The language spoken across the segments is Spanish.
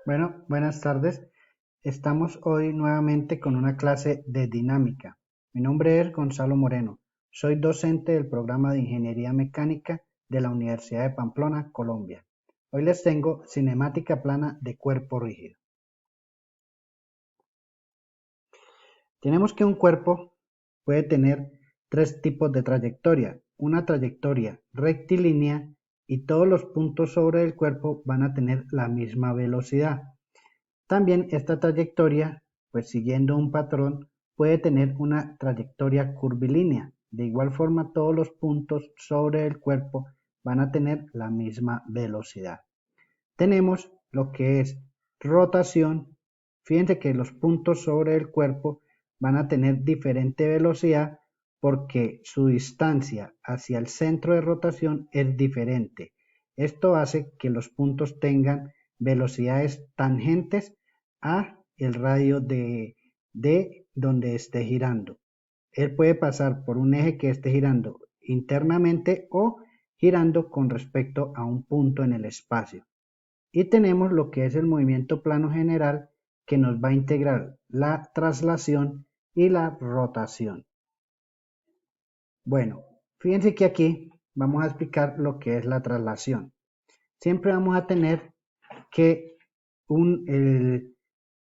Bueno, buenas tardes. Estamos hoy nuevamente con una clase de dinámica. Mi nombre es Gonzalo Moreno. Soy docente del programa de Ingeniería Mecánica de la Universidad de Pamplona, Colombia. Hoy les tengo cinemática plana de cuerpo rígido. Tenemos que un cuerpo puede tener tres tipos de trayectoria. Una trayectoria rectilínea y todos los puntos sobre el cuerpo van a tener la misma velocidad. También esta trayectoria, pues siguiendo un patrón, puede tener una trayectoria curvilínea. De igual forma, todos los puntos sobre el cuerpo van a tener la misma velocidad. Tenemos lo que es rotación. Fíjense que los puntos sobre el cuerpo van a tener diferente velocidad porque su distancia hacia el centro de rotación es diferente. Esto hace que los puntos tengan velocidades tangentes a el radio de donde esté girando. Él puede pasar por un eje que esté girando internamente o girando con respecto a un punto en el espacio. Y tenemos lo que es el movimiento plano general, que nos va a integrar la traslación y la rotación. Bueno, fíjense que aquí vamos a explicar lo que es la traslación. Siempre vamos a tener que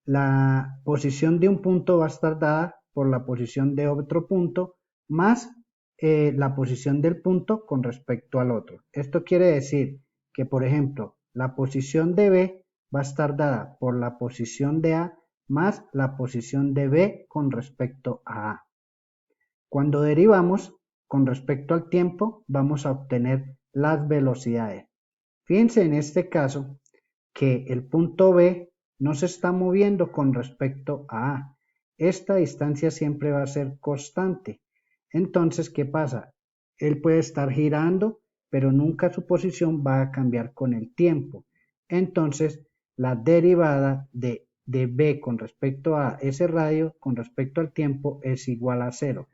la posición de un punto va a estar dada por la posición de otro punto más la posición del punto con respecto al otro. Esto quiere decir que, por ejemplo, la posición de B va a estar dada por la posición de A más la posición de B con respecto a A. Cuando derivamos con respecto al tiempo, vamos a obtener las velocidades. Fíjense en este caso que el punto B no se está moviendo con respecto a A. Esta distancia siempre va a ser constante. Entonces, ¿qué pasa? Él puede estar girando, pero nunca su posición va a cambiar con el tiempo. Entonces, la derivada de B con respecto a ese radio, con respecto al tiempo, es igual a cero.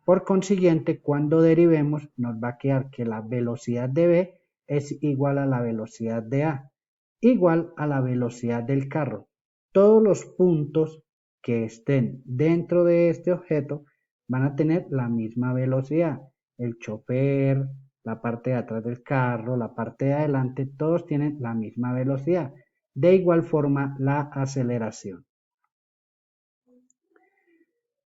Por consiguiente, cuando derivemos, nos va a quedar que la velocidad de B es igual a la velocidad de A, igual a la velocidad del carro. Todos los puntos que estén dentro de este objeto van a tener la misma velocidad. El chofer, la parte de atrás del carro, la parte de adelante, todos tienen la misma velocidad. De igual forma, la aceleración.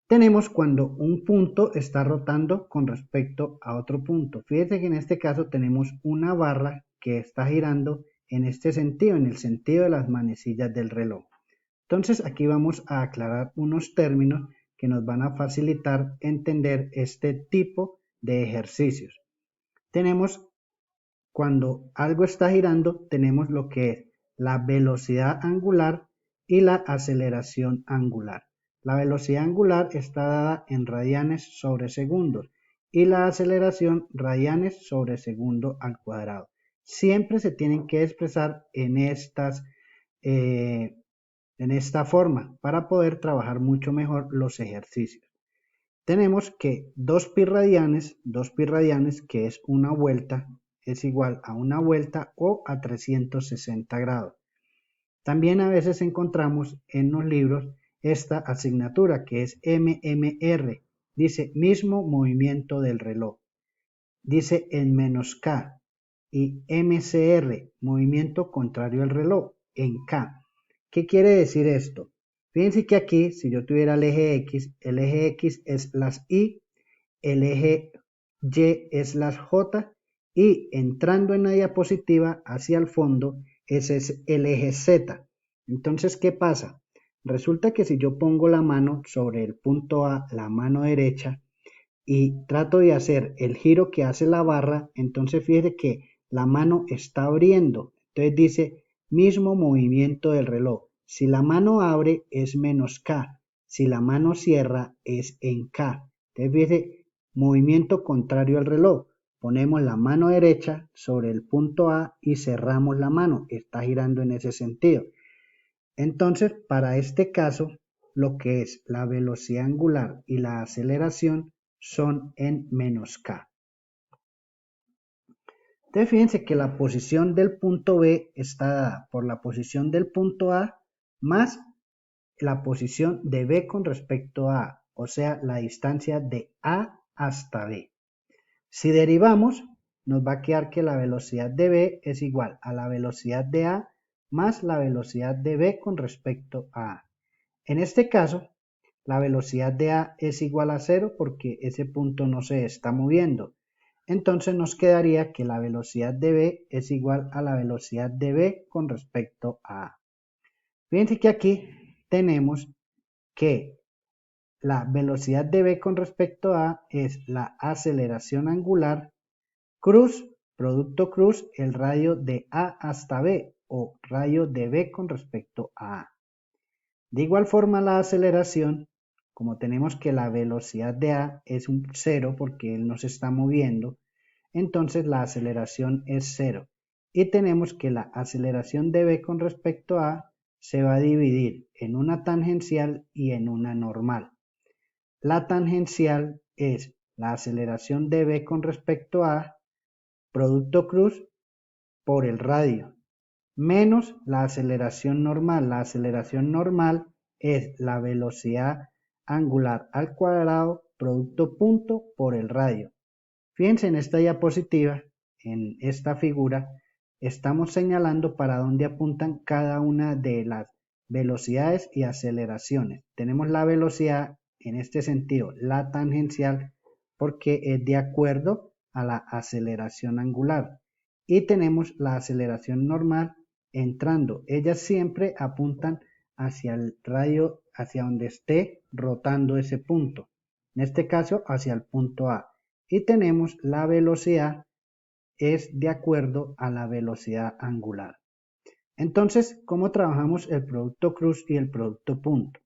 Tenemos cuando un punto está rotando con respecto a otro punto. Fíjense que en este caso tenemos una barra que está girando en este sentido, en el sentido de las manecillas del reloj. Entonces aquí vamos a aclarar unos términos que nos van a facilitar entender este tipo de ejercicios. Tenemos cuando algo está girando, tenemos lo que es la velocidad angular y la aceleración angular. La velocidad angular está dada en radianes sobre segundos y la aceleración radianes sobre segundo al cuadrado. Siempre se tienen que expresar en esta forma para poder trabajar mucho mejor los ejercicios. Tenemos que 2 pi radianes, que es una vuelta, es igual a una vuelta o a 360 grados. También a veces encontramos en los libros esta asignatura que es MMR, dice mismo movimiento del reloj, dice en menos K, y MCR, movimiento contrario al reloj, en K. ¿Qué quiere decir esto? Fíjense que aquí, si yo tuviera el eje X es las Y, el eje Y es las J, y entrando en la diapositiva hacia el fondo, ese es el eje Z. Entonces, ¿qué pasa? Resulta que si yo pongo la mano sobre el punto A, la mano derecha, y trato de hacer el giro que hace la barra, entonces fíjese que la mano está abriendo. Entonces dice mismo movimiento del reloj. Si la mano abre es menos K, si la mano cierra es en K. Entonces fíjese, movimiento contrario al reloj. Ponemos la mano derecha sobre el punto A y cerramos la mano. Está girando en ese sentido. Entonces, para este caso, lo que es la velocidad angular y la aceleración son en menos K. Entonces fíjense que la posición del punto B está dada por la posición del punto A más la posición de B con respecto a A, o sea, la distancia de A hasta B. Si derivamos, nos va a quedar que la velocidad de B es igual a la velocidad de A más la velocidad de B con respecto a A. En este caso, la velocidad de A es igual a 0 porque ese punto no se está moviendo. Entonces nos quedaría que la velocidad de B es igual a la velocidad de B con respecto a A. Fíjense que aquí tenemos que la velocidad de B con respecto a A es la aceleración angular cruz, producto cruz, el radio de A hasta B o radio de B con respecto a A. De igual forma la aceleración, como tenemos que la velocidad de A es un 0 porque él no se está moviendo, entonces la aceleración es 0. Y tenemos que la aceleración de B con respecto a A se va a dividir en una tangencial y en una normal. La tangencial es la aceleración de B con respecto a producto cruz por el radio, menos la aceleración normal. La aceleración normal es la velocidad angular al cuadrado producto punto por el radio. Fíjense en esta diapositiva, en esta figura, estamos señalando para dónde apuntan cada una de las velocidades y aceleraciones. Tenemos la velocidad, en este sentido, la tangencial, porque es de acuerdo a la aceleración angular. Y tenemos la aceleración normal entrando. Ellas siempre apuntan hacia el radio, hacia donde esté rotando ese punto. En este caso, hacia el punto A. Y tenemos la velocidad es de acuerdo a la velocidad angular. Entonces, ¿cómo trabajamos el producto cruz y el producto punto?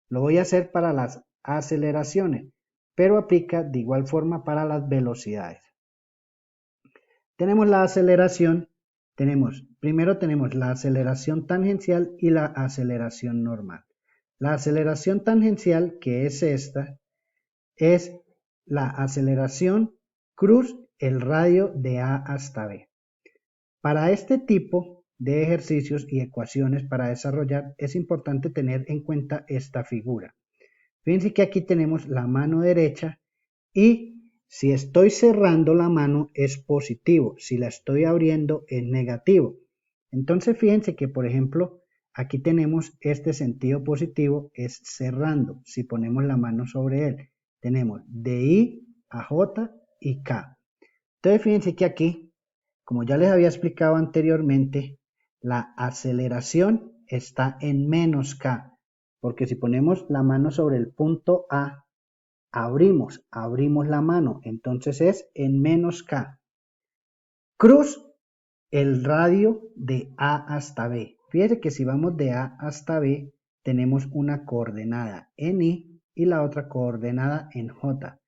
Lo voy a hacer para las aceleraciones, pero aplica de igual forma para las velocidades. Tenemos la aceleración, primero tenemos la aceleración tangencial y la aceleración normal. La aceleración tangencial, que es esta, es la aceleración cruz el radio de A hasta B. Para este tipo de ejercicios y ecuaciones para desarrollar es importante tener en cuenta esta figura. Fíjense que aquí tenemos la mano derecha y si estoy cerrando la mano es positivo, si la estoy abriendo es negativo. Entonces fíjense que por ejemplo aquí tenemos este sentido positivo es cerrando, si ponemos la mano sobre él. Tenemos de I a J y K. Entonces fíjense que aquí, como ya les había explicado anteriormente, la aceleración está en menos K, porque si ponemos la mano sobre el punto A, abrimos la mano, entonces es en menos K. Cruz, el radio de A hasta B. Fíjense que si vamos de A hasta B, tenemos una coordenada en I y la otra coordenada en J.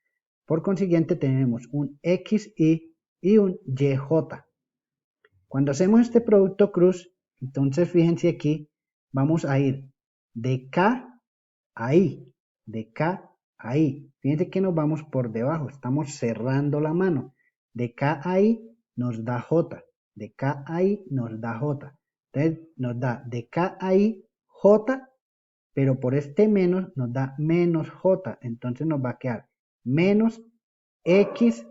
Por consiguiente, tenemos un XY y un YJ. Cuando hacemos este producto cruz, entonces fíjense aquí, vamos a ir de K a I, de K a I. Fíjense que nos vamos por debajo, estamos cerrando la mano. De K a I nos da J, de K a I nos da J. Entonces nos da de K a I J, pero por este menos nos da menos J. Entonces nos va a quedar menos X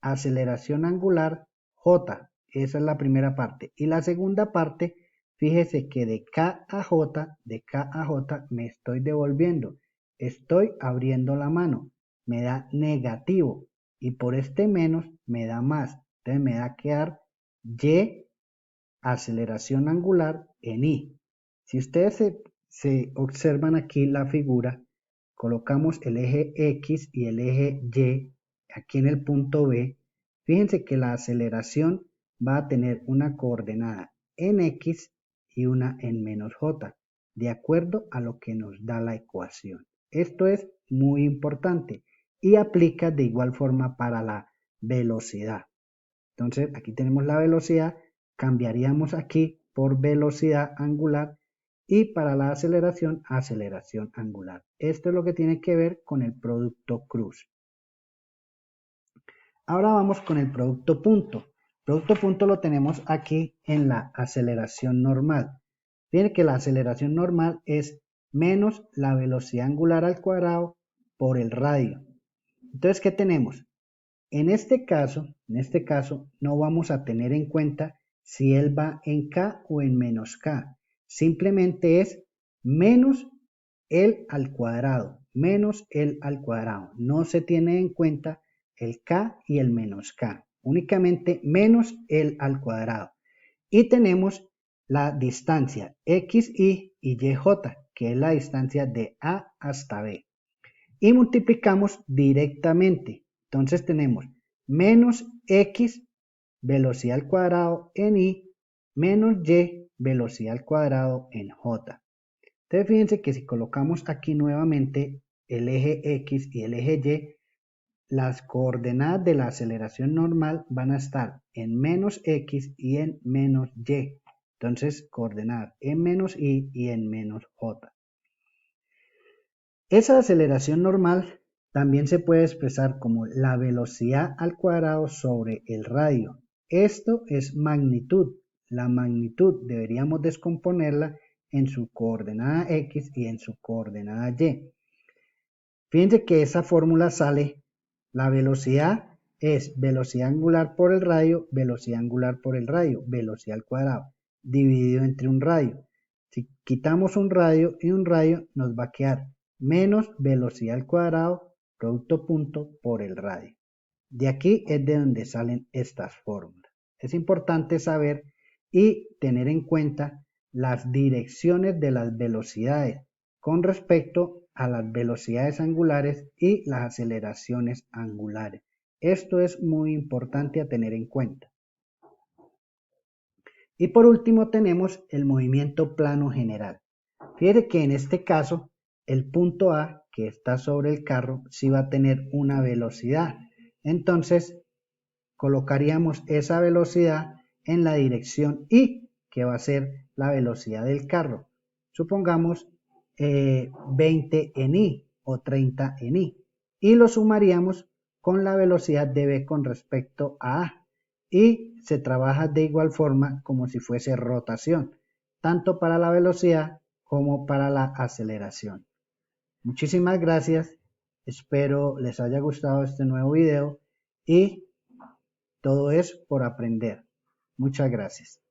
aceleración angular J. Esa es la primera parte. Y la segunda parte, fíjese que de K a J me estoy devolviendo. Estoy abriendo la mano. Me da negativo. Y por este menos me da más. Entonces me da a quedar Y aceleración angular en I. Si ustedes se observan aquí la figura, colocamos el eje X y el eje Y aquí en el punto B, fíjense que la aceleración va a tener una coordenada en X y una en menos J, de acuerdo a lo que nos da la ecuación. Esto es muy importante y aplica de igual forma para la velocidad. Entonces aquí tenemos la velocidad, cambiaríamos aquí por velocidad angular y para la aceleración, aceleración angular. Esto es lo que tiene que ver con el producto cruz. Ahora vamos con el producto punto. Producto punto lo tenemos aquí en la aceleración normal. Fíjense que la aceleración normal es menos la velocidad angular al cuadrado por el radio. Entonces, ¿qué tenemos? En este caso, no vamos a tener en cuenta si él va en K o en menos K. Simplemente es menos el al cuadrado, menos el al cuadrado. No se tiene en cuenta el K y el menos K. Únicamente menos el al cuadrado. Y tenemos la distancia XY y YJ, que es la distancia de A hasta B. Y multiplicamos directamente. Entonces tenemos menos X velocidad al cuadrado en Y menos Y velocidad al cuadrado en J. Entonces fíjense que si colocamos aquí nuevamente el eje X y el eje Y, las coordenadas de la aceleración normal van a estar en menos X y en menos Y. Entonces coordenadas en menos Y y en menos J. Esa aceleración normal también se puede expresar como la velocidad al cuadrado sobre el radio. Esto es magnitud. La magnitud deberíamos descomponerla en su coordenada X y en su coordenada Y. Fíjense que esa fórmula sale, la velocidad es velocidad angular por el radio, velocidad angular por el radio, velocidad al cuadrado, dividido entre un radio. Si quitamos un radio y un radio, nos va a quedar menos velocidad al cuadrado, producto punto por el radio. De aquí es de donde salen estas fórmulas. Es importante saber y tener en cuenta las direcciones de las velocidades con respecto a las velocidades angulares y las aceleraciones angulares. Esto es muy importante a tener en cuenta. Y por último tenemos el movimiento plano general. Fíjate que en este caso el punto A que está sobre el carro sí va a tener una velocidad. Entonces colocaríamos esa velocidad en la dirección Y, que va a ser la velocidad del carro. Supongamos 20 en Y o 30 en Y. Y lo sumaríamos con la velocidad de B con respecto a A. Y se trabaja de igual forma como si fuese rotación, tanto para la velocidad como para la aceleración. Muchísimas gracias. Espero les haya gustado este nuevo video y todo es por aprender. Muchas gracias.